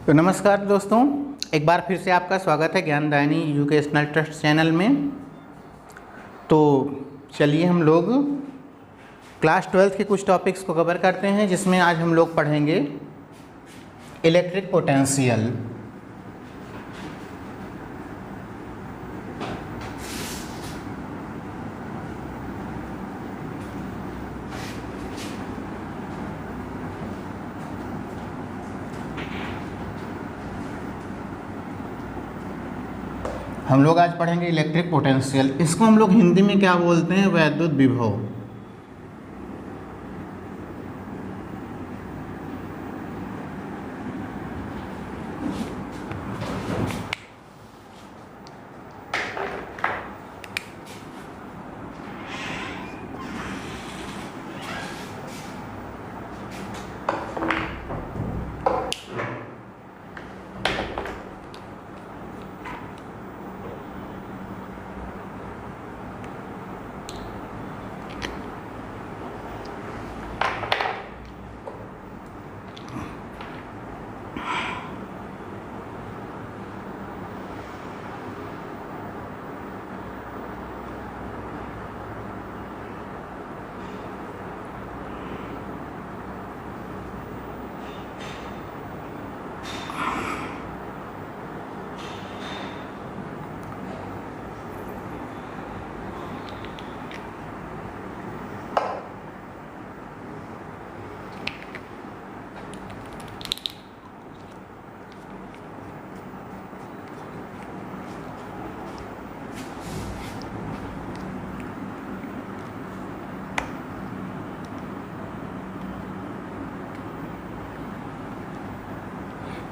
तो नमस्कार दोस्तों, एक बार फिर से आपका स्वागत है ज्ञानदायिनी एजुकेशनल ट्रस्ट चैनल में। तो चलिए हम लोग क्लास 12 के कुछ टॉपिक्स को कवर करते हैं, जिसमें आज हम लोग पढ़ेंगे इलेक्ट्रिक पोटेंशियल। हम लोग आज पढ़ेंगे इलेक्ट्रिक पोटेंशियल। इसको हम लोग हिंदी में क्या बोलते हैं? वैद्युत विभव।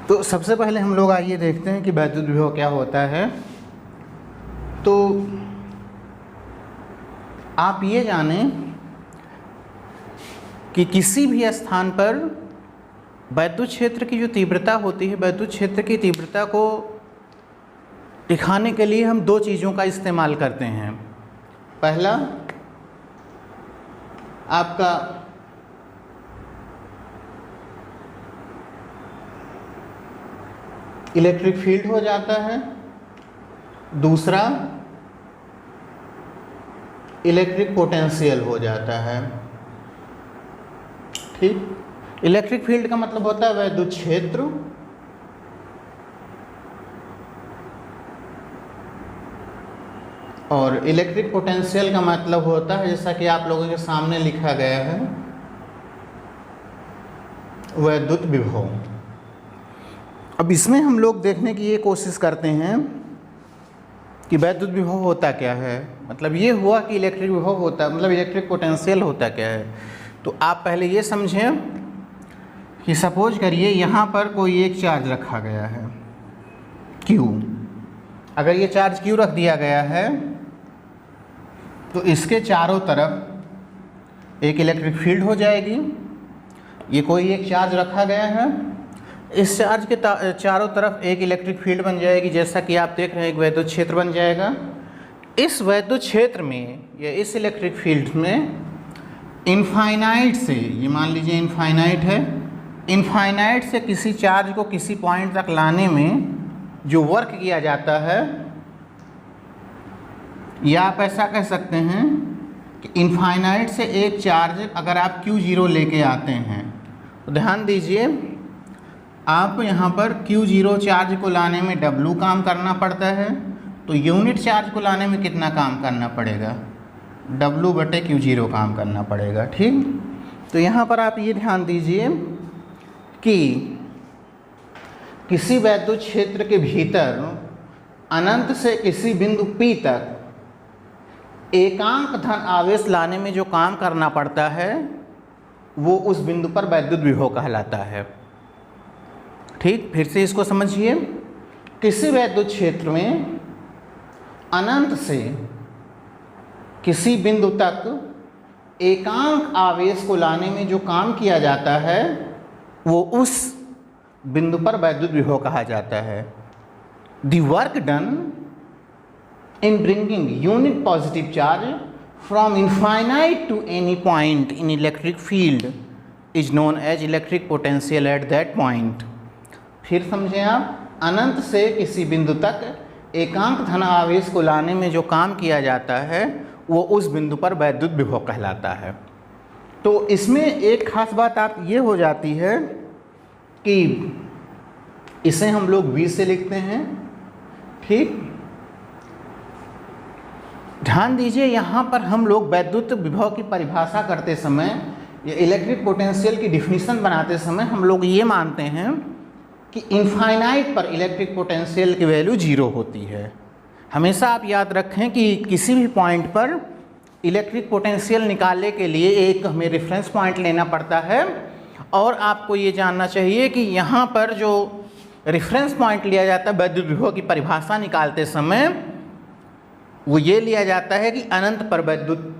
तो सबसे पहले हम लोग आइए देखते हैं कि वैद्युत विभव क्या होता है। तो आप ये जानें कि किसी भी स्थान पर वैद्युत क्षेत्र की जो तीव्रता होती है, वैद्युत क्षेत्र की तीव्रता को दिखाने के लिए हम दो चीज़ों का इस्तेमाल करते हैं। पहला आपका इलेक्ट्रिक फील्ड हो जाता है, दूसरा इलेक्ट्रिक पोटेंशियल हो जाता है। ठीक, इलेक्ट्रिक फील्ड का मतलब होता है वैद्युत क्षेत्र, और इलेक्ट्रिक पोटेंशियल का मतलब होता है, जैसा कि आप लोगों के सामने लिखा गया है, वैद्युत विभव। अब इसमें हम लोग देखने की ये कोशिश करते हैं कि वैद्युत विभव होता क्या है। मतलब ये हुआ कि इलेक्ट्रिक विभव होता है, मतलब इलेक्ट्रिक पोटेंशियल होता क्या है। तो आप पहले ये समझें कि सपोज करिए यहाँ पर कोई एक चार्ज रखा गया है Q। अगर ये चार्ज Q रख दिया गया है तो इसके चारों तरफ एक इलेक्ट्रिक फील्ड हो जाएगी। ये कोई एक चार्ज रखा गया है, इस चार्ज के चारों तरफ एक इलेक्ट्रिक फील्ड बन जाएगी, जैसा कि आप देख रहे हैं एक वैद्युत क्षेत्र बन जाएगा। इस वैद्युत क्षेत्र में या इस इलेक्ट्रिक फील्ड में इनफाइनाइट से, ये मान लीजिए इनफाइनाइट है, इनफाइनाइट से किसी चार्ज को किसी पॉइंट तक लाने में जो वर्क किया जाता है, या आप ऐसा कह सकते हैं कि इनफाइनाइट से एक चार्ज अगर आप Q0 लेके आते हैं, तो ध्यान दीजिए आप यहाँ पर Q0 चार्ज को लाने में W काम करना पड़ता है, तो यूनिट चार्ज को लाने में कितना काम करना पड़ेगा? W/Q0 काम करना पड़ेगा। ठीक, तो यहाँ पर आप ये ध्यान दीजिए कि किसी वैद्युत क्षेत्र के भीतर अनंत से किसी बिंदु P तक एकांक धन आवेश लाने में जो काम करना पड़ता है वो उस बिंदु पर वैद्युत विभव कहलाता है। ठीक, फिर से इसको समझिए। किसी वैद्युत क्षेत्र में अनंत से किसी बिंदु तक एकांक आवेश को लाने में जो काम किया जाता है वो उस बिंदु पर वैद्युत विभव कहा जाता है। The work done in bringing unit positive charge from infinite to any point in electric field is known as electric potential at that point। फिर समझें आप, अनंत से किसी बिंदु तक एकांक धन आवेश को लाने में जो काम किया जाता है वो उस बिंदु पर वैद्युत विभव कहलाता है। तो इसमें एक खास बात आप ये हो जाती है कि इसे हम लोग V से लिखते हैं, ठीक। ध्यान दीजिए, यहाँ पर हम लोग वैद्युत विभव की परिभाषा करते समय या इलेक्ट्रिक पोटेंशियल की डिफिनीशन बनाते समय हम लोग ये मानते हैं कि इनफाइनाइट पर इलेक्ट्रिक पोटेंशियल की वैल्यू 0 होती है। हमेशा आप याद रखें कि किसी भी पॉइंट पर इलेक्ट्रिक पोटेंशियल निकालने के लिए एक हमें रेफरेंस पॉइंट लेना पड़ता है, और आपको ये जानना चाहिए कि यहाँ पर जो रेफरेंस पॉइंट लिया जाता है वैद्युत विभव की परिभाषा निकालते समय, वो ये लिया जाता है कि अनंत पर वैद्युत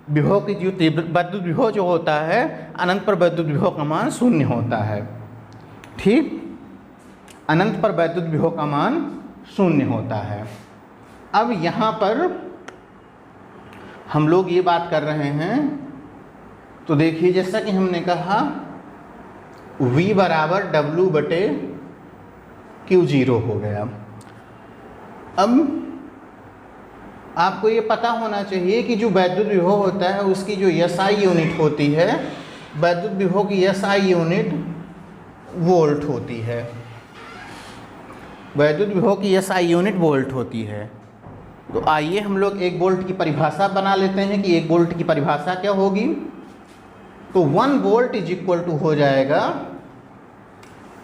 विभव की जो वैद्युत विभव जो होता है, अनंत पर वैद्युत विभव का मान 0 होता है, ठीक। अनंत पर वैद्युत विभव का मान 0 होता है। अब यहाँ पर हम लोग ये बात कर रहे हैं, तो देखिए जैसा कि हमने कहा V बराबर W/Q0 हो गया। अब आपको ये पता होना चाहिए कि जो वैद्युत विभव होता है उसकी जो SI यूनिट होती है, वैद्युत विभव की SI यूनिट वोल्ट होती है। वैद्युत विभव की SI यूनिट वोल्ट होती है। तो आइए हम लोग 1 वोल्ट की परिभाषा बना लेते हैं कि 1 वोल्ट की परिभाषा क्या होगी। तो 1 वोल्ट इज इक्वल टू हो जाएगा,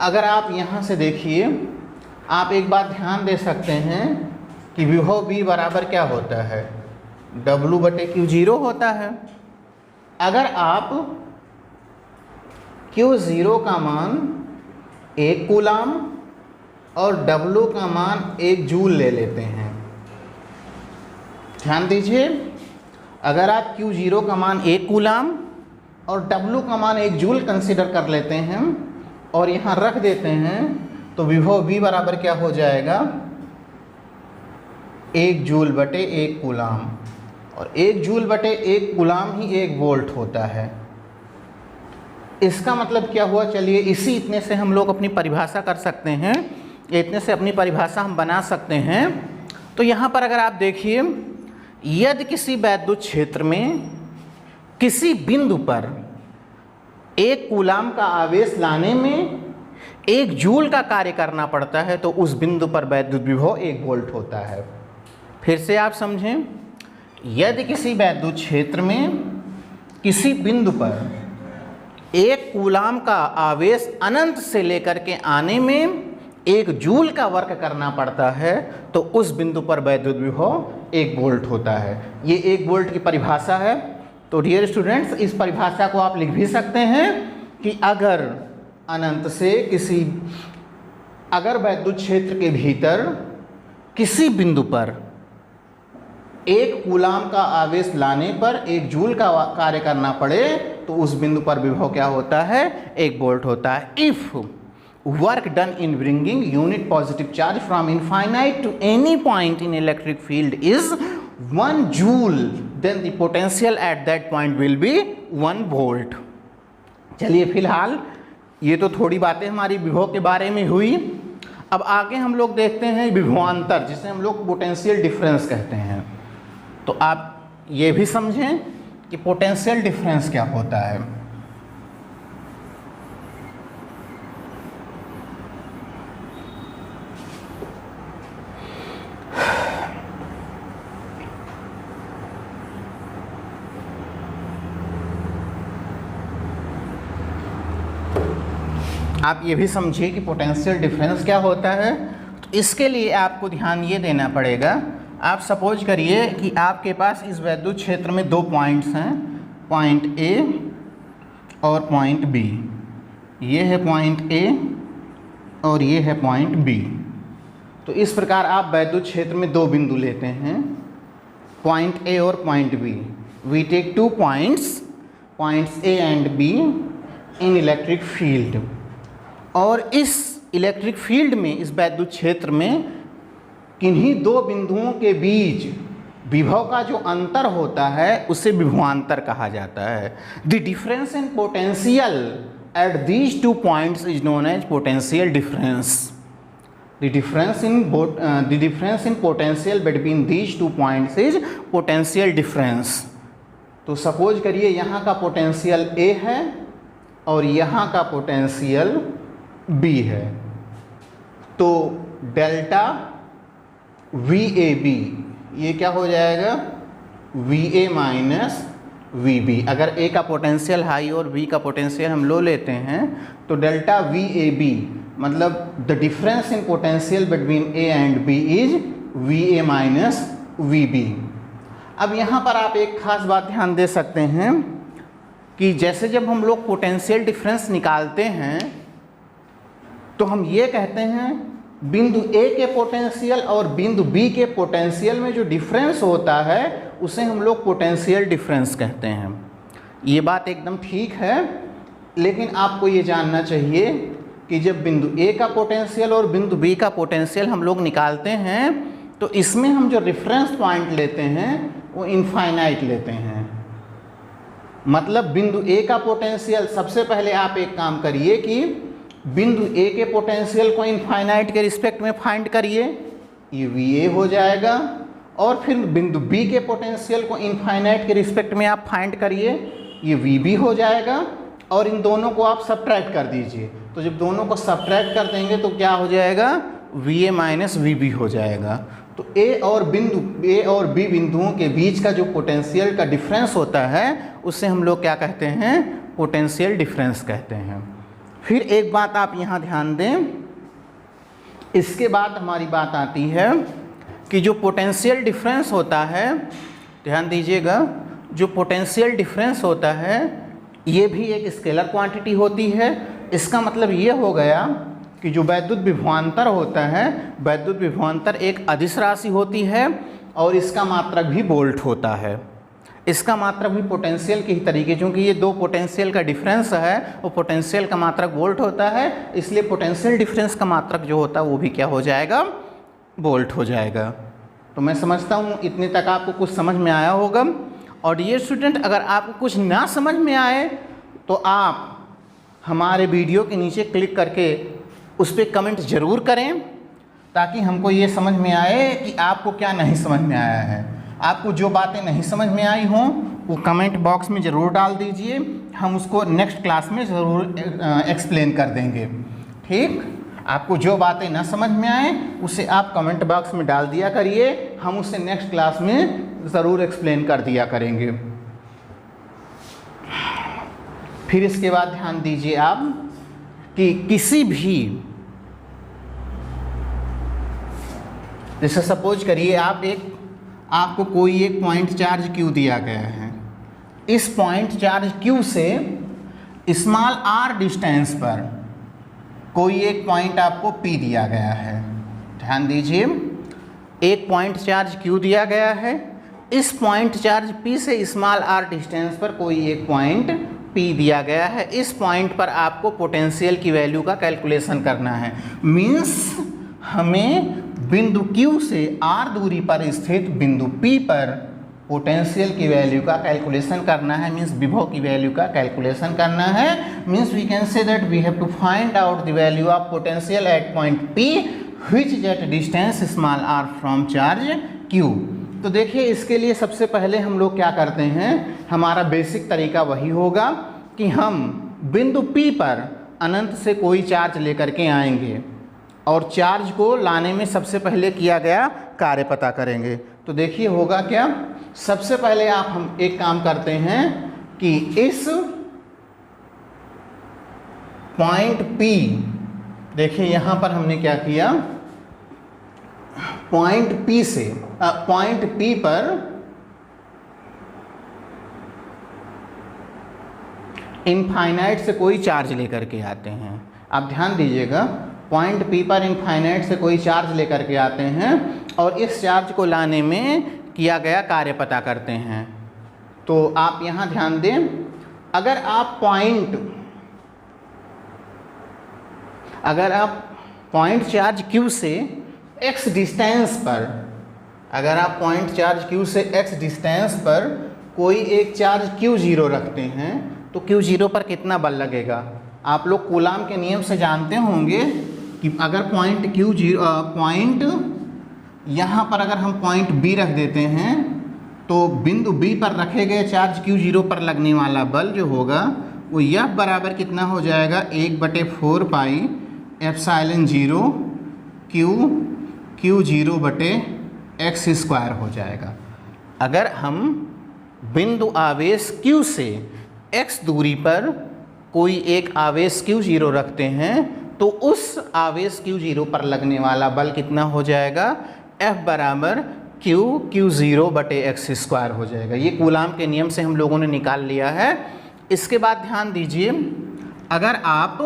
अगर आप यहाँ से देखिए, आप एक बात ध्यान दे सकते हैं कि विभव V बराबर क्या होता है, W/Q0 होता है। अगर आप Q0 का मान 1 कूलाम और W का मान 1 जूल ले लेते हैं, ध्यान दीजिए, अगर आप Q0 का मान 1 कूलाम और W का मान 1 जूल कंसीडर कर लेते हैं और यहाँ रख देते हैं, तो विभव V बराबर क्या हो जाएगा, 1 जूल/1 कूलाम, और 1 जूल/1 कूलाम ही 1 वोल्ट होता है। इसका मतलब क्या हुआ, चलिए इसी इतने से हम लोग अपनी परिभाषा कर सकते हैं, इतने से अपनी परिभाषा हम बना सकते हैं। तो यहाँ पर अगर आप देखिए, यदि किसी वैद्युत क्षेत्र में किसी बिंदु पर 1 कूलाम का आवेश लाने में 1 जूल का कार्य करना पड़ता है, तो उस बिंदु पर वैद्युत विभव 1 वोल्ट होता है। फिर से आप समझें, यदि किसी वैद्युत क्षेत्र में किसी बिंदु पर 1 कूलाम का आवेश अनंत से लेकर के आने में 1 जूल का वर्क करना पड़ता है, तो उस बिंदु पर वैद्युत विभव 1 वोल्ट होता है। ये 1 वोल्ट की परिभाषा है। तो डियर स्टूडेंट्स, इस परिभाषा को आप लिख भी सकते हैं कि अगर अनंत से अगर वैद्युत क्षेत्र के भीतर किसी बिंदु पर 1 कूलाम का आवेश लाने पर 1 जूल का कार्य करना पड़े, तो उस बिंदु पर विभव क्या होता है, 1 वोल्ट होता है। If work done in bringing unit positive charge from infinite to any point in electric field is 1 joule, then the potential at that point will be 1 volt। चलिए फिलहाल ये तो थोड़ी बातें हमारी विभव के बारे में हुई। अब आगे हम लोग देखते हैं विभवांतर, जिसे हम लोग पोटेंशियल डिफरेंस कहते हैं। तो आप ये भी समझें कि पोटेंशियल डिफरेंस क्या होता है। आप ये भी समझिए कि पोटेंशियल डिफरेंस क्या होता है। तो इसके लिए आपको ध्यान ये देना पड़ेगा, आप सपोज करिए कि आपके पास इस वैद्युत क्षेत्र में 2 पॉइंट्स हैं, पॉइंट A और पॉइंट B। ये है पॉइंट A और ये है पॉइंट B। तो इस प्रकार आप वैद्युत क्षेत्र में 2 बिंदु लेते हैं, पॉइंट A और point B। We take 2 points, points A and B in electric field. और इस इलेक्ट्रिक फील्ड में, इस वैद्युत क्षेत्र में किन्हीं 2 बिंदुओं के बीच विभव का जो अंतर होता है उसे विभवांतर कहा जाता है। The difference in potential at these 2 points is known as potential difference. The difference in potential between these 2 points is potential difference. तो सपोज करिए यहाँ का पोटेंशियल A है और यहाँ का पोटेंशियल B है, तो डेल्टा VAB ये क्या हो जाएगा, VA माइनस VB। अगर A का पोटेंशियल हाई और B का पोटेंशियल हम लो लेते हैं तो डेल्टा VAB मतलब the difference in potential between A and B is VA minus VB। अब यहाँ पर आप एक खास बात ध्यान दे सकते हैं कि जैसे जब हम लोग पोटेंशियल डिफरेंस निकालते हैं तो हम ये कहते हैं बिंदु A के पोटेंशियल और बिंदु B के पोटेंशियल में जो डिफरेंस होता है उसे हम लोग पोटेंशियल डिफरेंस कहते हैं। ये बात एकदम ठीक है, लेकिन आपको ये जानना चाहिए कि जब बिंदु A का पोटेंशियल और बिंदु B का पोटेंशियल हम लोग निकालते हैं तो इसमें हम जो रेफरेंस पॉइंट लेते हैं वो इनफाइनाइट लेते हैं। मतलब बिंदु A का पोटेंशियल, सबसे पहले आप एक काम करिए कि बिंदु A के पोटेंशियल को इनफाइनाइट के रिस्पेक्ट में फाइंड करिए, ये VA हो जाएगा, और फिर बिंदु B के पोटेंशियल को इनफाइनाइट के रिस्पेक्ट में आप फाइंड करिए, ये VB हो जाएगा, और इन दोनों को आप सब्ट्रैक्ट कर दीजिए। तो जब दोनों को सब्ट्रैक्ट कर देंगे तो क्या हो जाएगा, VA माइनस VB हो जाएगा। तो A और B बिंदुओं के बीच का जो पोटेंशियल का डिफरेंस होता है उससे हम लोग क्या कहते हैं, पोटेंशियल डिफरेंस कहते हैं। फिर एक बात आप यहाँ ध्यान दें, इसके बाद हमारी बात आती है कि जो पोटेंशियल डिफरेंस होता है, ध्यान दीजिएगा, जो पोटेंशियल डिफरेंस होता है ये भी एक स्केलर क्वांटिटी होती है। इसका मतलब ये हो गया कि जो वैद्युत विभवांतर होता है, वैद्युत विभवांतर एक अदिश राशि होती है और इसका मात्रक भी वोल्ट होता है। इसका मात्रक भी पोटेंशियल के ही तरीके, क्योंकि ये दो पोटेंशियल का डिफरेंस है, वो पोटेंशियल का मात्रक वोल्ट होता है, इसलिए पोटेंशियल डिफरेंस का मात्रक जो होता है वो भी क्या हो जाएगा, वोल्ट हो जाएगा। तो मैं समझता हूँ इतने तक आपको कुछ समझ में आया होगा। और डियर स्टूडेंट, अगर आपको कुछ ना समझ में आए तो आप हमारे वीडियो के नीचे क्लिक करके उस पर कमेंट ज़रूर करें, ताकि हमको ये समझ में आए कि आपको क्या नहीं समझ में आया है। आपको जो बातें नहीं समझ में आई हों वो कमेंट बॉक्स में ज़रूर डाल दीजिए, हम उसको नेक्स्ट क्लास में ज़रूर एक्सप्लेन कर देंगे। ठीक, आपको जो बातें ना समझ में आए उसे आप कमेंट बॉक्स में डाल दिया करिए, हम उसे नेक्स्ट क्लास में ज़रूर एक्सप्लेन कर दिया करेंगे। फिर इसके बाद ध्यान दीजिए आप कि किसी भी, जैसे सपोज करिए आपको कोई एक पॉइंट चार्ज Q दिया गया है, इस पॉइंट चार्ज Q से स्मॉल r डिस्टेंस पर कोई एक पॉइंट आपको P दिया गया है। ध्यान दीजिए, एक पॉइंट चार्ज Q दिया गया है, इस पॉइंट चार्ज P से स्मॉल r डिस्टेंस पर कोई एक पॉइंट P दिया गया है। इस पॉइंट पर आपको पोटेंशियल की वैल्यू का कैलकुलेशन करना है। मीन्स हमें बिंदु Q से r दूरी पर स्थित बिंदु P पर पोटेंशियल की वैल्यू का कैलकुलेशन करना है, मीन्स विभव की वैल्यू का कैलकुलेशन करना है। Means we can say that we have to find out the value of potential at point P which is at distance small r from charge Q। तो देखिए, इसके लिए सबसे पहले हम लोग क्या करते हैं, हमारा बेसिक तरीका वही होगा कि हम बिंदु P पर अनंत से कोई चार्ज लेकर के आएंगे और चार्ज को लाने में सबसे पहले किया गया कार्य पता करेंगे। तो देखिए होगा क्या, सबसे पहले हम एक काम करते हैं कि इस पॉइंट P, देखिए यहाँ पर हमने क्या किया, पॉइंट P पर इनफाइनाइट से कोई चार्ज लेकर के आते हैं। आप ध्यान दीजिएगा, पॉइंट P पर इनफाइनाइट से कोई चार्ज लेकर के आते हैं और इस चार्ज को लाने में किया गया कार्य पता करते हैं। तो आप यहाँ ध्यान दें, अगर आप पॉइंट चार्ज Q से x डिस्टेंस पर, अगर आप पॉइंट चार्ज Q से x डिस्टेंस पर कोई एक चार्ज Q0 रखते हैं तो Q0 पर कितना बल लगेगा, आप लोग कूलाम के नियम से जानते होंगे कि अगर पॉइंट यहाँ पर अगर हम पॉइंट बी रख देते हैं तो बिंदु बी पर रखे गए चार्ज Q0 पर लगने वाला बल जो होगा वो F बराबर कितना हो जाएगा, 1/4 पाई एप्सिलॉन 0 Q0/x² हो जाएगा। अगर हम बिंदु आवेश Q से x दूरी पर कोई एक आवेश Q0 रखते हैं तो उस आवेश Q0 पर लगने वाला बल कितना हो जाएगा, F बराबर Q0/x² हो जाएगा। ये कूलाम के नियम से हम लोगों ने निकाल लिया है। इसके बाद ध्यान दीजिए, अगर आप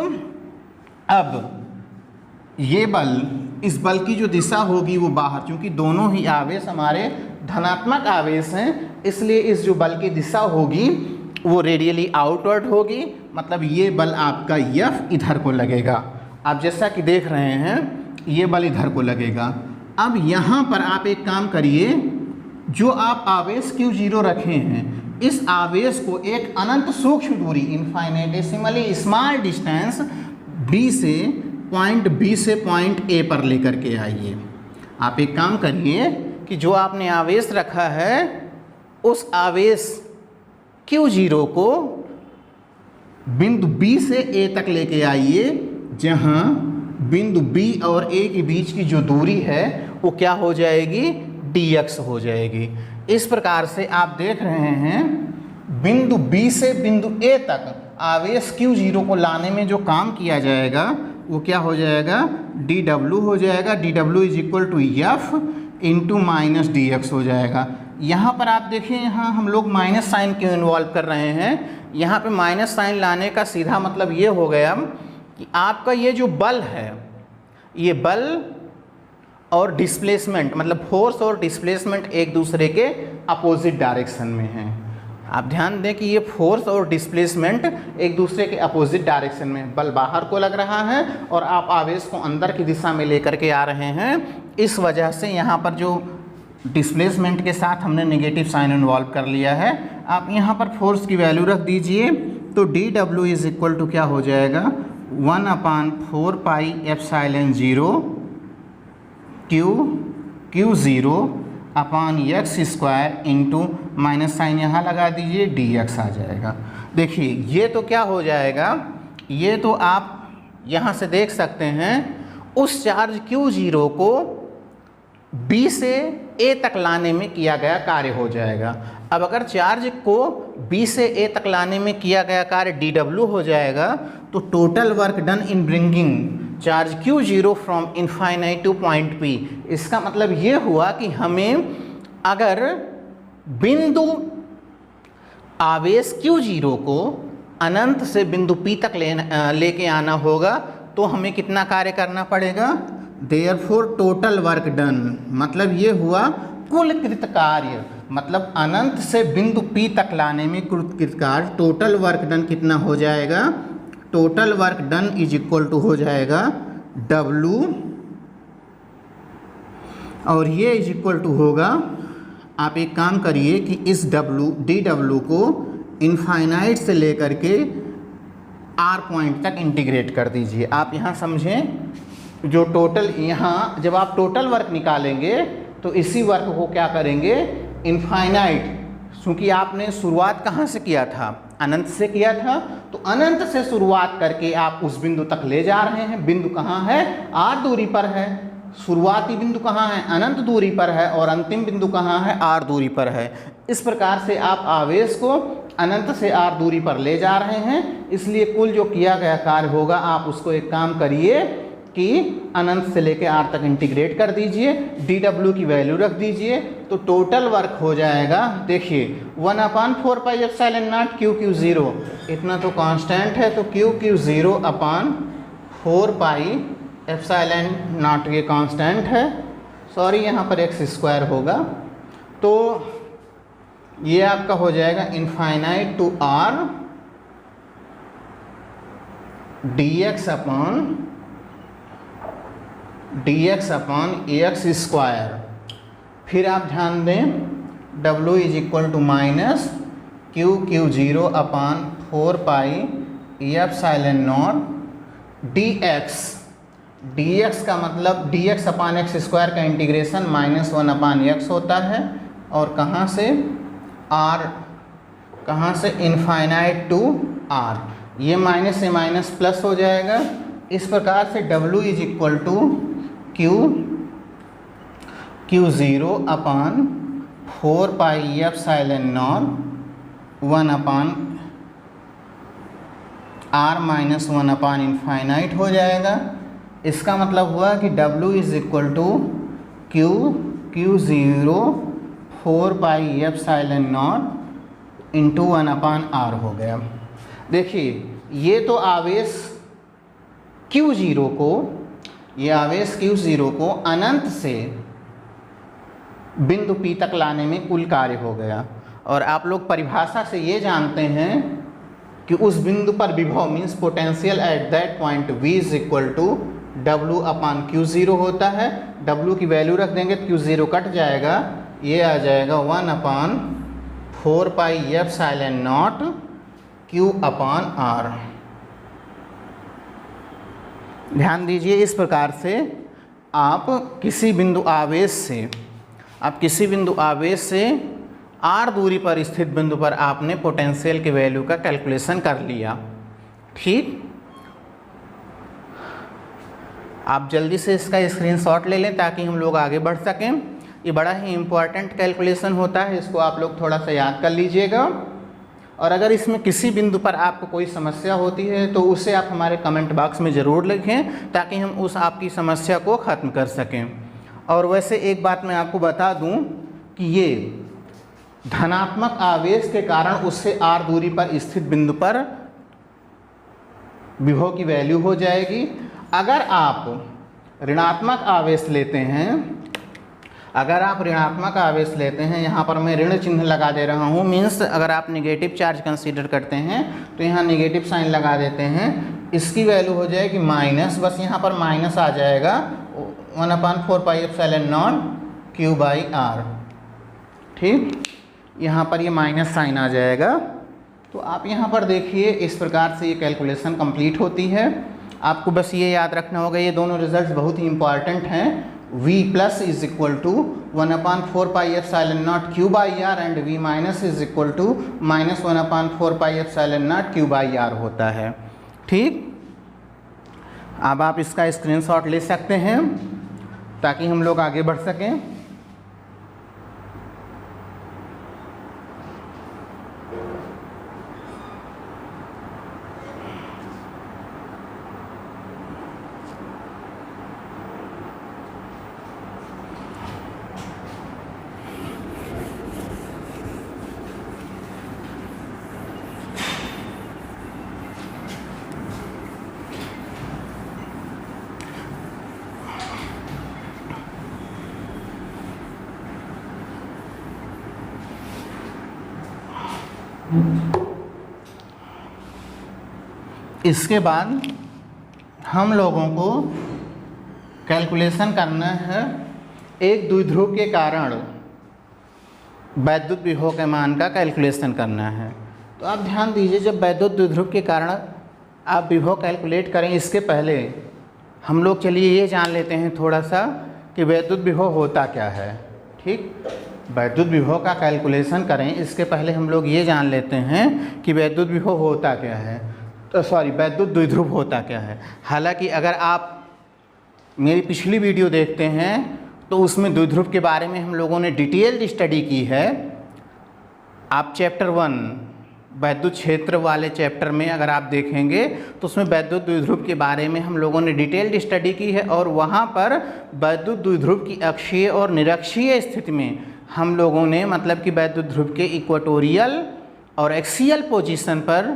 अब ये बल, इस बल की जो दिशा होगी वो बाहर, क्योंकि दोनों ही आवेश हमारे धनात्मक आवेश हैं, इसलिए इस जो बल की दिशा होगी वो रेडियली आउटवर्ड होगी, मतलब ये बल आपका F इधर को लगेगा। आप जैसा कि देख रहे हैं ये बल इधर को लगेगा। अब यहाँ पर आप एक काम करिए, जो आप आवेश Q0 रखे हैं इस आवेश को एक अनंत सूक्ष्म दूरी, इनफाइनेटेसिमली स्मॉल डिस्टेंस पॉइंट B से पॉइंट A पर लेकर के आइए। आप एक काम करिए कि जो आपने आवेश रखा है उस आवेश Q0 को बिंदु B से A तक लेके आइए, जहाँ बिंदु B और A के बीच की जो दूरी है वो क्या हो जाएगी, dx हो जाएगी। इस प्रकार से आप देख रहे हैं बिंदु B से बिंदु A तक आवेश Q0 को लाने में जो काम किया जाएगा वो क्या हो जाएगा, dw हो जाएगा। dw = F × -dx हो जाएगा। यहाँ पर आप देखिए, यहाँ हम लोग माइनस साइन क्यों इन्वॉल्व कर रहे हैं। यहाँ पे माइनस साइन लाने का सीधा मतलब ये हो गया कि आपका ये जो बल है, ये बल और डिस्प्लेसमेंट, मतलब फोर्स और डिस्प्लेसमेंट एक दूसरे के अपोजिट डायरेक्शन में हैं। आप ध्यान दें कि ये फोर्स और डिस्प्लेसमेंट एक दूसरे के अपोजिट डायरेक्शन में, बल बाहर को लग रहा है और आप आवेश को अंदर की दिशा में लेकर के आ रहे हैं। इस वजह से यहाँ पर जो डिस्प्लेसमेंट के साथ हमने नेगेटिव साइन इन्वॉल्व कर लिया है। आप यहाँ पर फोर्स की वैल्यू रख दीजिए तो dw = क्या हो जाएगा, 1/4 pi epsilon 0 Q0/x² into minus sign यहाँ लगा दीजिए, dx आ जाएगा। देखिए ये तो क्या हो जाएगा, ये तो आप यहाँ से देख सकते हैं उस चार्ज Q0 को B से A तक लाने में किया गया कार्य हो जाएगा। अब अगर चार्ज को B से A तक लाने में किया गया कार्य dw हो जाएगा तो total work done in bringing charge Q0 from infinite two point P। इसका मतलब ये हुआ कि हमें अगर बिंदु आवेश Q0 को अनंत से बिंदु P तक लेके आना होगा तो हमें कितना कार्य करना पड़ेगा, देयरफॉर टोटल वर्क डन, मतलब ये हुआ कुल कृत कार्य, मतलब अनंत से बिंदु P तक लाने में कुल कृत कार्य, टोटल वर्क डन कितना हो जाएगा, टोटल वर्क डन = हो जाएगा W, और ये = होगा, आप एक काम करिए कि इस dw को इनफाइनाइट से लेकर के R पॉइंट तक इंटीग्रेट कर दीजिए। आप यहाँ समझें, जो टोटल, यहाँ जब आप टोटल वर्क निकालेंगे तो इसी वर्क को क्या करेंगे, इनफाइनाइट, क्योंकि आपने शुरुआत कहाँ से किया था, अनंत से किया था, तो अनंत से शुरुआत करके आप उस बिंदु तक ले जा रहे हैं। बिंदु कहाँ है, R दूरी पर है। शुरुआती बिंदु कहाँ है, अनंत दूरी पर है, और अंतिम बिंदु कहाँ है, R दूरी पर है। इस प्रकार से आप आवेश को अनंत से R दूरी पर ले जा रहे हैं, इसलिए कुल जो किया गया कार्य होगा, आप उसको एक काम करिए कि अनंत से लेकर R तक इंटीग्रेट कर दीजिए, dw की वैल्यू रख दीजिए, तो टोटल वर्क हो जाएगा, देखिए 1/4 पाई एप्सिलॉन नॉट Q0, इतना तो कांस्टेंट है, तो Q0/4 पाई एप्सिलॉन नॉट ये कांस्टेंट है, सॉरी यहाँ पर x² होगा, तो ये आपका हो जाएगा इनफाइनाइट टू R dx/ax²। फिर आप ध्यान दें W = -Q0/4 pi epsilon naught dx का मतलब dx अपान एक्स स्क्वायर का इंटीग्रेशन -1 अपान x होता है, और कहाँ से r, कहाँ से इनफाइनाइट टू r, ये माइनस से माइनस प्लस हो जाएगा। इस प्रकार से W is equal to Q0 upon 4 pi epsilon naught 1 upon r minus 1 upon infinite हो जाएगा। इसका मतलब हुआ कि W is equal to Q0 4 pi epsilon not into 1 upon r हो गया। देखिए ये तो आवेश Q0 को, ये आवेश Q0 को अनंत से बिंदु P तक लाने में कुल कार्य हो गया। और आप लोग परिभाषा से ये जानते हैं कि उस बिंदु पर विभव means potential at that point V is equal to W upon Q0 होता है। W की वैल्यू रख देंगे तो Q0 कट जाएगा, ये आ जाएगा 1 अपान 4 पाई एप्सिलॉन नॉट Q अपान R। ध्यान दीजिए, इस प्रकार से आप किसी बिंदु आवेश से r दूरी पर स्थित बिंदु पर आपने पोटेंशियल के वैल्यू का कैलकुलेशन कर लिया। ठीक, आप जल्दी से इसका स्क्रीनशॉट ले लें ताकि हम लोग आगे बढ़ सकें। ये बड़ा ही इम्पोर्टेंट कैलकुलेशन होता है, इसको आप लोग थोड़ा सा याद कर लीजिएगा। और अगर इसमें किसी बिंदु पर आपको कोई समस्या होती है तो उसे आप हमारे कमेंट बॉक्स में ज़रूर लिखें ताकि हम उस आपकी समस्या को ख़त्म कर सकें। और वैसे एक बात मैं आपको बता दूं कि ये धनात्मक आवेश के कारण उससे r दूरी पर स्थित बिंदु पर विभव की वैल्यू हो जाएगी। अगर आप ऋणात्मक आवेश लेते हैं, यहाँ पर मैं ऋण चिन्ह लगा दे रहा हूँ, मीन्स अगर आप नेगेटिव चार्ज कंसीडर करते हैं तो यहाँ नेगेटिव साइन लगा देते हैं। इसकी वैल्यू हो जाएगी माइनस, बस यहाँ पर माइनस आ जाएगा 1/4 pi epsilon naught Q by R। ठीक, यहाँ पर ये माइनस साइन आ जाएगा। तो आप यहाँ पर देखिए, इस प्रकार से ये कैलकुलेशन कंप्लीट होती है। आपको बस ये याद रखना होगा, ये दोनों रिजल्ट्स बहुत ही इंपॉर्टेंट हैं। V plus is equal to 1/4 pi epsilon naught Q by R and V minus is equal to -1/4 pi epsilon naught Q by R होता है। ठीक, अब आप इसका स्क्रीनशॉट ले सकते हैं ताकि हम लोग आगे बढ़ सकें। इसके बाद हम लोगों को कैलकुलेशन करना है एक द्विध्रुव के कारण वैद्युत विभव के मान का कैलकुलेशन करना है। तो आप ध्यान दीजिए, जब वैद्युत द्विध्रुव के कारण आप विभव कैलकुलेट करें, इसके पहले हम लोग चलिए ये जान लेते हैं थोड़ा सा कि वैद्युत विभव होता क्या है। ठीक, वैद्युत विभव का कैलकुलेशन करें इसके पहले हम लोग ये जान लेते हैं कि वैद्युत विभव होता क्या है, वैद्युत द्विध्रुव होता क्या है। हालांकि अगर आप मेरी पिछली वीडियो देखते हैं तो उसमें द्विध्रुव के बारे में हम लोगों ने डिटेल्ड स्टडी की है। आप चैप्टर 1 वैद्युत क्षेत्र वाले चैप्टर में अगर आप देखेंगे तो उसमें वैद्युत द्विध्रुव के बारे में हम लोगों ने डिटेल्ड स्टडी की है, और वहाँ पर वैद्युत द्विध्रुव की अक्षीय और निरक्षीय स्थिति में हम लोगों ने मतलब कि वैद्युत ध्रुव के इक्वेटोरियल और एक्सियल पोजीशन पर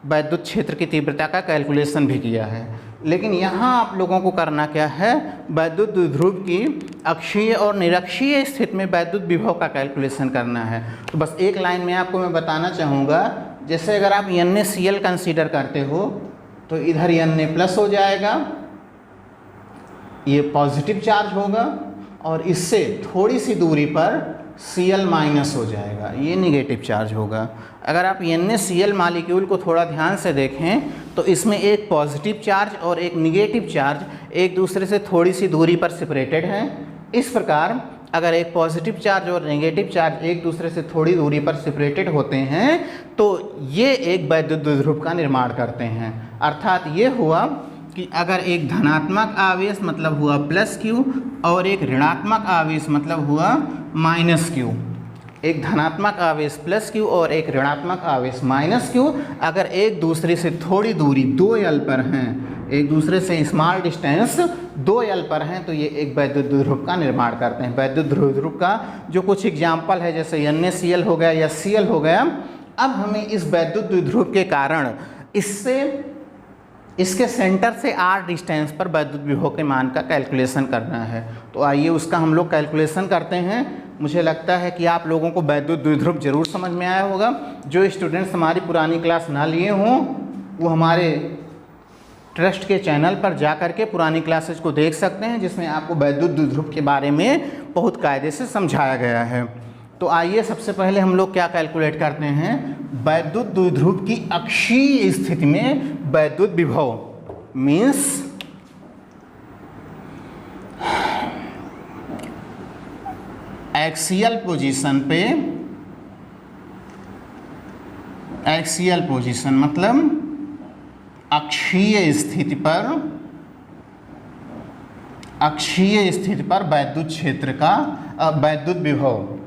वैद्युत क्षेत्र की तीव्रता का कैलकुलेशन भी किया है। लेकिन यहाँ आप लोगों को करना क्या है, वैद्युत द्विध्रुव की अक्षीय और निरक्षीय स्थिति में वैद्युत विभव का कैलकुलेशन करना है। तो बस एक लाइन में आपको मैं बताना चाहूँगा, जैसे अगर आप NaCl कंसीडर करते हो तो इधर Na प्लस हो जाएगा, ये पॉजिटिव चार्ज होगा, और इससे थोड़ी सी दूरी पर Cl माइनस हो जाएगा, ये निगेटिव चार्ज होगा। अगर आप NaCl मॉलिक्यूल को थोड़ा ध्यान से देखें तो इसमें एक पॉजिटिव चार्ज और एक निगेटिव चार्ज एक दूसरे से थोड़ी सी दूरी पर सेपरेटेड हैं। इस प्रकार अगर एक पॉजिटिव चार्ज और नेगेटिव चार्ज एक दूसरे से थोड़ी दूरी पर सेपरेटेड होते हैं तो ये एक वैद्युत द्विध्रुव का निर्माण करते हैं। अर्थात ये हुआ कि अगर एक धनात्मक आवेश मतलब हुआ प्लस Q और एक ऋणात्मक आवेश मतलब हुआ माइनस Q, एक धनात्मक आवेश प्लस Q और एक ऋणात्मक आवेश माइनस Q अगर एक दूसरे से थोड़ी दूरी 2L पर हैं, एक दूसरे से स्मॉल डिस्टेंस 2L पर हैं, तो ये एक वैद्युत द्विध्रुव का निर्माण करते हैं। वैद्युत द्विध्रुव का जो कुछ एग्जाम्पल है जैसे NaCl हो गया या Cl हो गया। अब हमें इस वैद्युत द्विध्रुव के कारण इसके सेंटर से r डिस्टेंस पर वैद्युत विभव के मान का कैलकुलेशन करना है। तो आइए उसका हम लोग कैलकुलेशन करते हैं। मुझे लगता है कि आप लोगों को वैद्युत द्विध्रुव जरूर समझ में आया होगा। जो स्टूडेंट्स हमारी पुरानी क्लास ना लिए हों वो हमारे ट्रस्ट के चैनल पर जा कर के पुरानी क्लासेज को देख सकते हैं, जिसमें आपको वैद्युत द्विध्रुव के बारे में बहुत कायदे से समझाया गया है। तो आइए सबसे पहले हम लोग क्या कैलकुलेट करते हैं, वैद्युत द्विध्रुव की अक्षीय स्थिति में वैद्युत विभव मीन्स एक्सियल पोजीशन मतलब अक्षीय स्थिति पर वैद्युत क्षेत्र का वैद्युत विभव।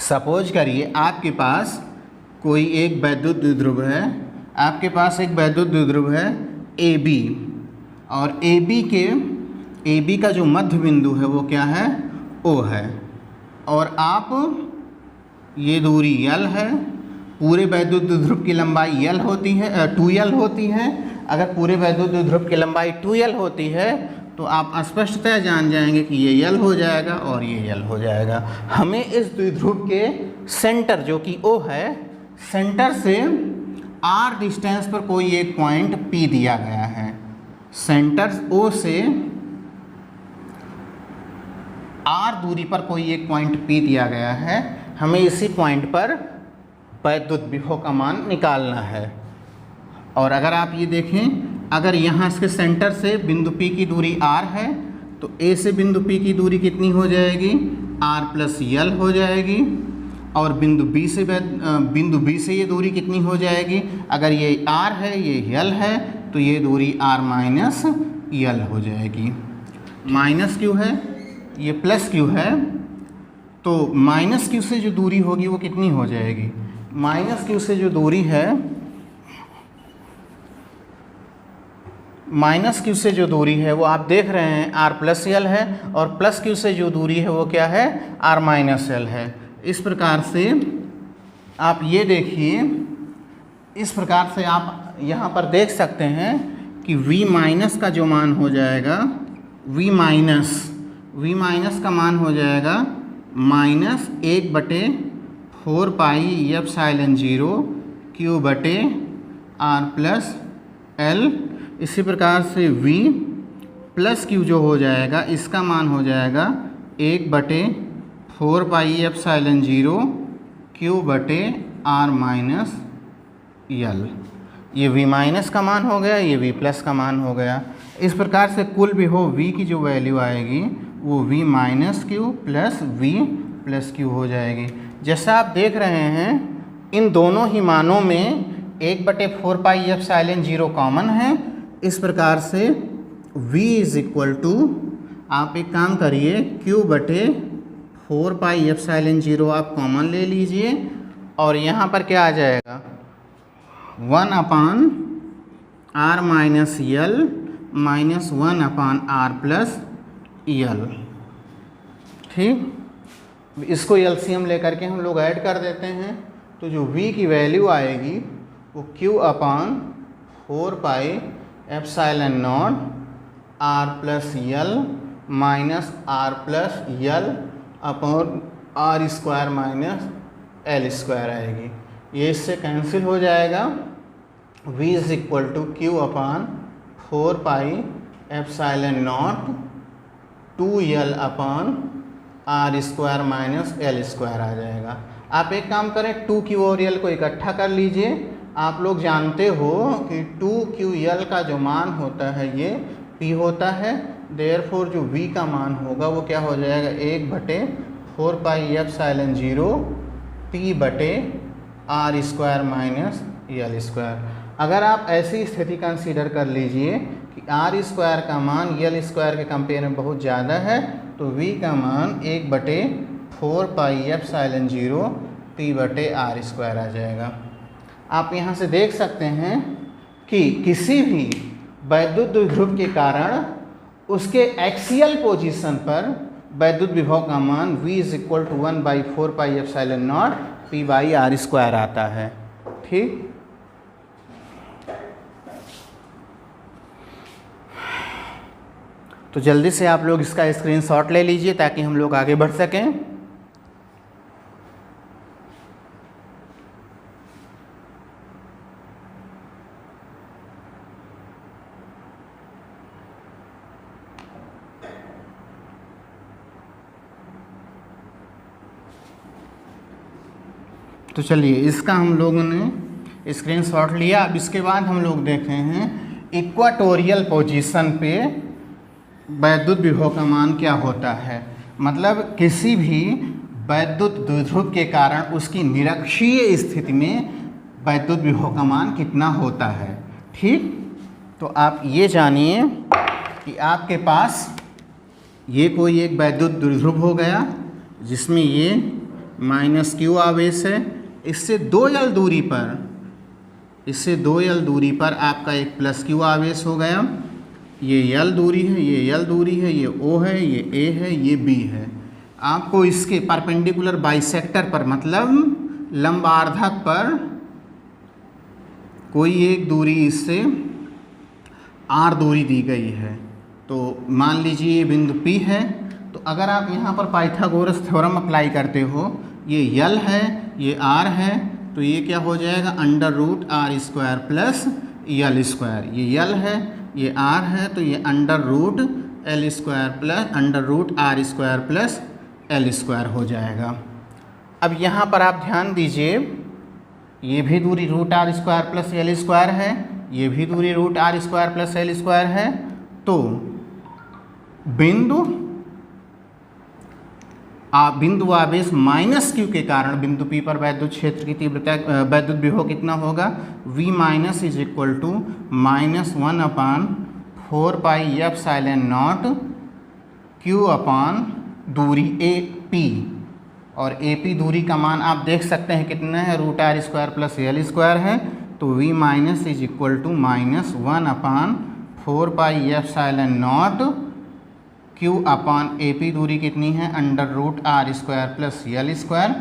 सपोज करिए आपके पास कोई एक वैद्युत द्विध्रुव है, आपके पास एक वैद्युत द्विध्रुव है AB और AB का जो मध्य बिंदु है वो क्या है, O है, और आप ये दूरी L है। पूरे वैद्युत द्विध्रुव की लंबाई L होती है 2L होती है। अगर पूरे वैद्युत द्विध्रुव की लंबाई 2L होती है तो आप स्पष्टतः जान जाएंगे कि ये L हो जाएगा और ये L हो जाएगा। हमें इस द्विध्रुव के सेंटर जो कि O है, सेंटर से R डिस्टेंस पर कोई एक पॉइंट P दिया गया है। सेंटर O से R दूरी पर कोई एक पॉइंट P दिया गया है। हमें इसी पॉइंट पर वैद्युत विभव का मान निकालना है। और अगर आप ये देखें, अगर यहाँ इसके सेंटर से बिंदु P की दूरी R है तो A से बिंदु P की दूरी कितनी हो जाएगी, R प्लस L हो जाएगी। और बिंदु B से ये दूरी कितनी हो जाएगी, अगर ये R है ये L है तो ये दूरी R माइनस L हो जाएगी। माइनस Q है, ये प्लस Q है, तो माइनस Q से जो दूरी होगी वो कितनी हो जाएगी, माइनस Q से जो दूरी है, माइनस Q से जो दूरी है वो आप देख रहे हैं R प्लस L है, और प्लस Q से जो दूरी है वो क्या है, R माइनस L है। इस प्रकार से आप ये देखिए, इस प्रकार से आप यहाँ पर देख सकते हैं कि V माइनस का जो मान हो जाएगा, V माइनस का मान हो जाएगा माइनस 1/4 पाई एप्सिलॉन 0 Q बटे R प्लस L। इसी प्रकार से V प्लस Q जो हो जाएगा इसका मान हो जाएगा 1/4 पाई एप्सिलॉन 0 Q बटे R माइनस L। ये V माइनस का मान हो गया, ये V प्लस का मान हो गया। इस प्रकार से कुल विभव V की जो वैल्यू आएगी वो V minus Q plus V plus Q हो जाएगी। जैसा आप देख रहे हैं इन दोनों ही मानों में 1/4 पाई एप्सिलॉन 0 कॉमन है। इस प्रकार से V इज इक्वल टू, आप एक काम करिए, Q बटे 4 पाई एप्सिलॉन 0 आप कॉमन ले लीजिए और यहाँ पर क्या आ जाएगा, 1/R minus L minus 1/R plus L। ठीक, इसको LCM लेकर के हम लोग ऐड कर देते हैं तो जो V की वैल्यू आएगी वो Q/4 pi epsilon naught R plus L minus R plus L upon R square minus L square आएगी। ये इससे कैंसिल हो जाएगा। V is equal to Q/4 pi epsilon naught 2L upon R square minus L square आ जाएगा। आप एक काम करें, 2Q और L को इकट्ठा कर लीजिए। आप लोग जानते हो कि 2QL का जो मान होता है ये P होता है, देयरफॉर जो V का मान होगा वो क्या हो जाएगा, 1/4 पाई एप्सिलॉन 0 P बटे r square minus L square. अगर आप ऐसी स्थिति कंसीडर कर लीजिए कि आर स्क्वायर का मान एल स्क्वायर के कंपेयर में बहुत ज़्यादा है, तो V का मान 1/4 पाई एप्सिलॉन 0 P बटे आर स्क्वायर आ जाएगा। आप यहाँ से देख सकते हैं कि किसी भी वैद्युत द्विध्रुव के कारण उसके एक्सियल पोजीशन पर वैद्युत विभव का मान V = 1/4 pi epsilon 0 P by r square आता है। ठीक, तो जल्दी से आप लोग इसका स्क्रीनशॉट ले लीजिए ताकि हम लोग आगे बढ़ सकें। तो चलिए इसका हम लोगों ने स्क्रीनशॉट लिया। अब इसके बाद हम लोग देखे हैं इक्वाटोरियल पोजीशन पे वैद्युत विभव का मान क्या होता है। मतलब किसी भी वैद्युत द्विध्रुव के कारण उसकी निरक्षीय स्थिति में वैद्युत विभव का मान कितना होता है। ठीक, तो आप ये जानिए कि आपके पास ये कोई एक वैद्युत द्विध्रुव हो गया जिसमें ये -Q आवेश है। इससे 2L दूरी पर आपका एक +Q आवेश हो गया। ये L दूरी है, ये L दूरी है, ये O है, ये A है, ये B है। आपको इसके परपेंडिकुलर बाइसेक्टर पर मतलब लंबार्धक पर कोई एक दूरी इससे R दूरी दी गई है। तो मान लीजिए ये बिंदु P है। तो अगर आप यहाँ पर पाइथागोरस थ्योरम अप्लाई करते हो, ये L है, ये R है, तो ये क्या हो जाएगा, √R² प्लस L स्क्वायर। ये L है, ये R है, तो ये √L² plus √R² plus L square हो जाएगा। अब यहाँ पर आप ध्यान दीजिए, ये भी दूरी √R² प्लस L स्क्वायर है, ये भी दूरी √R² प्लस L स्क्वायर है। तो बिंदु आवेश -Q के कारण बिंदु P पर वैद्युत क्षेत्र की तीव्रता वैद्युत विभव कितना होगा, V- = -1/4 पाई एप्सिलॉन 0 Q अपान दूरी AP। और AP दूरी का मान आप देख सकते हैं कितना है, √R² प्लस L स्क्वायर है। तो V- = -1/4 पाई एप्सिलॉन 0 Q अपान AP दूरी कितनी है, √R² प्लस L स्क्वायर।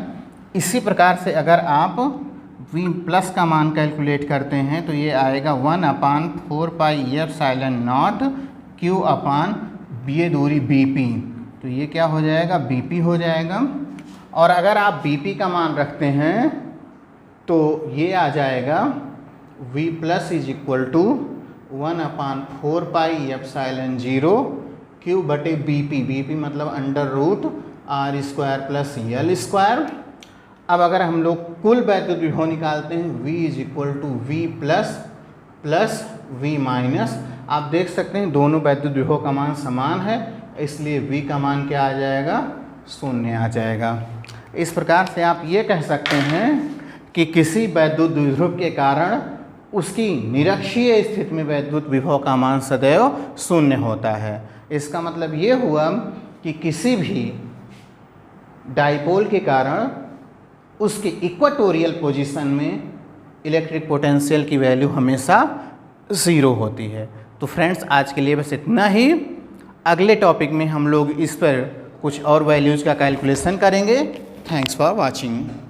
इसी प्रकार से अगर आप V प्लस का मान कैलकुलेट करते हैं तो ये आएगा 1/4 पाई एप्सिलॉन 0 Q अपान ये दूरी BP। तो ये क्या हो जाएगा, BP हो जाएगा। और अगर आप BP का मान रखते हैं तो ये आ जाएगा V plus = 1/4 pi epsilon 0 Q बटे BP मतलब √R² प्लस L स्क्वायर। अब अगर हम लोग कुल वैद्युत विभव निकालते हैं, V = V प्लस V-। आप देख सकते हैं दोनों वैद्युत विभव का मान समान है, इसलिए V का मान क्या आ जाएगा, 0 आ जाएगा। इस प्रकार से आप ये कह सकते हैं कि किसी वैद्युत द्विध्रुव के कारण उसकी निरक्षीय स्थिति में वैद्युत विभव का मान सदैव 0 होता है। इसका मतलब ये हुआ कि किसी भी डाइपोल के कारण उसके इक्वाटोरियल पोजीशन में इलेक्ट्रिक पोटेंशियल की वैल्यू हमेशा 0 होती है। तो फ्रेंड्स आज के लिए बस इतना ही। अगले टॉपिक में हम लोग इस पर कुछ और वैल्यूज़ का कैलकुलेशन करेंगे। Thanks for watching.